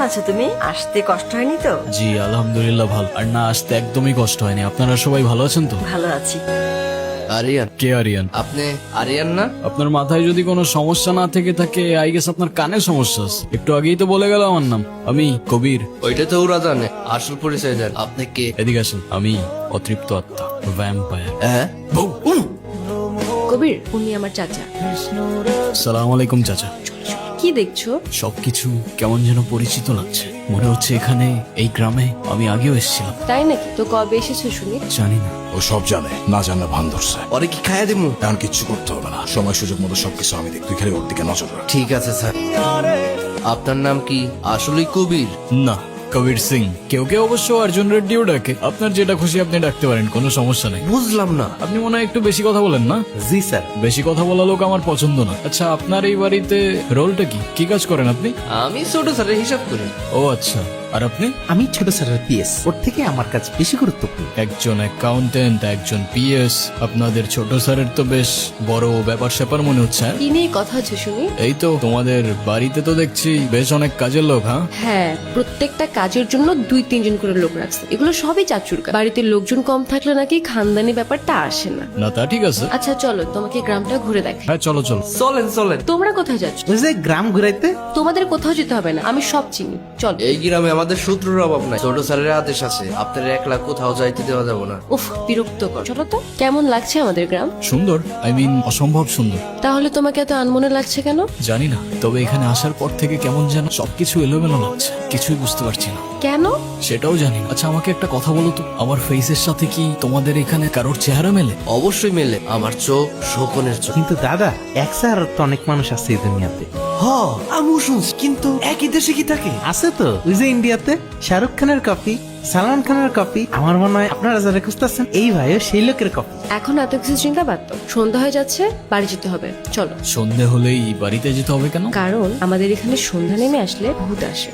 আছো তুমি? আসতে কষ্ট হয়নি তো? জি আলহামদুলিল্লাহ ভালো। আর না আসতে একদমই কষ্ট হয়নি। আপনারা সবাই ভালো আছেন তো? ভালো আছি। আরিয়ান, কে আরিয়ান? আপনি আরিয়ান না? আপনার মাথায় যদি কোনো সমস্যা না থেকে থাকে আই গেস আপনার কানে সমস্যা আছে। একটু আগেই তো বলে গেল আমার নাম। আমি কবির। ওইটা তো ওরা জানে, আসল পরিচয় দেন। আপনি কে? এদিকে আসেন। আমি অতৃপ্ত আত্মা, ভ্যাম্পায়ার। হ্যাঁ, কবির, উনি আমার চাচা। সালাম আলাইকুম চাচা। কি দেখছো? সবকিছু কেমন যেন পরিচিত লাগছে। মনে হচ্ছে এখানে এই গ্রামে আমি আগেও এসেছিলাম। তাই নাকি? তো কবে এসেছো শুনি? জানি না। ও সব জানে, না জানলে ভান ধরছে। ওরে কি খাইয়া দিমু? এখন কিচ্ছু করতে হবে না, সময় সুযোগ মতো সবকিছু আমি দেখ, তুই খালি ওর দিকে নজর রাখ। ঠিক আছে স্যার। আপনার নাম কি? আসলেই কবির? না, কবির সিং। কেউ কেউ অবশ্য অর্জুন রেড্ডিও ডাকে। আপনার যেটা খুশি আপনি ডাকতে পারেন, কোনো সমস্যা নেই। বুঝলাম না। আপনি মনে হয় একটু বেশি কথা বলেন না? জি স্যার। বেশি কথা বলা লোক আমার পছন্দ না। আচ্ছা, আপনার এই বাড়িতে রোলটা কি? কি কাজ করেন আপনি? আমি ছোট স্যারের হিসাব করি। ও আচ্ছা। আর আপনি? আমি ছোট স্যারের পিএস, ওর থেকে আমার কাছে বেশি গুরুত্বপূর্ণ। একজন অ্যাকাউন্টেন্ট, একজন পিএস। আপনাদের ছোট স্যারের তো বেশ বড় ব্যাপার স্যাপার মনে হচ্ছে। হ্যাঁ? কি নিয়ে কথা হচ্ছে শুনি? এই তো তোমাদের বাড়িতে তো দেখছি বেশ অনেক কাজের লোক। হ্যাঁ, হ্যাঁ, প্রত্যেকটা কাজের জন্য 2-3 জন করে লোক রাখছে। এগুলো সবই চাচুর কাজ। বাড়িতে লোকজন কম থাকলে নাকি খানদানি ব্যাপারটা আসে না। না তা ঠিক আছে। আচ্ছা চলো, তোমাকে গ্রামটা ঘুরে দেখাই। হ্যাঁ চলো চলো। চলেন চলেন। তোমরা কোথায় যাচ্ছ? ওই যে গ্রাম ঘুরাইতে। তোমাদের কোথাও যেতে হবে না, আমি সব চিনি। চলো। এই গ্রামে আমাদের শত্রুর অভাব নাই। ছোট স্যারের আদেশ আছে, আপনার একলা কোথাও যাইতে দেওয়া যাবে না। উফ, বিরক্ত কর। চলো তো। কেমন লাগছে আমাদের গ্রাম? সুন্দর, আই মিন অসম্ভব সুন্দর। তাহলে তোমাকে এত আনমনে লাগছে কেন? জানি না, তবে এখানে আসার পর থেকে কেমন যেন সবকিছু এলোমেলো লাগছে। কিছুই বুঝতে পারছি না। কেন? সেটাও জানি না। আচ্ছা আমাকে একটা কথা বলো তো, আমার ফেসের সাথে কি তোমাদের এখানে কারোর চেহারা মেলে? অবশ্যই মেলে। আমার চোখ শোকনের চোখ। কিন্তু দাদা, এক স্যার তো অনেক মানুষ আছে এই দুনিয়াতে। হ, আমিও শুনছি, কিন্তু একই দেশে কি থাকে? আছে তো, ওই যে ইন্ডিয়াতে শাহরুখ খানের কপি, সালমান খানের কপি। আমার মনে হয় আপনারা যারা খুঁজতেছেন এই ভাইও সেই লোকের কপি। এখন এত কিছু চিন্তা বাদ দাও। সন্ধ্যা হয়ে যাচ্ছে, বাড়ি যেতে হবে। চলো। সন্ধে হলেই বাড়িতে যেতে হবে কেন? কারণ আমাদের এখানে সন্ধ্যা নেমে আসলে ভূত আসে।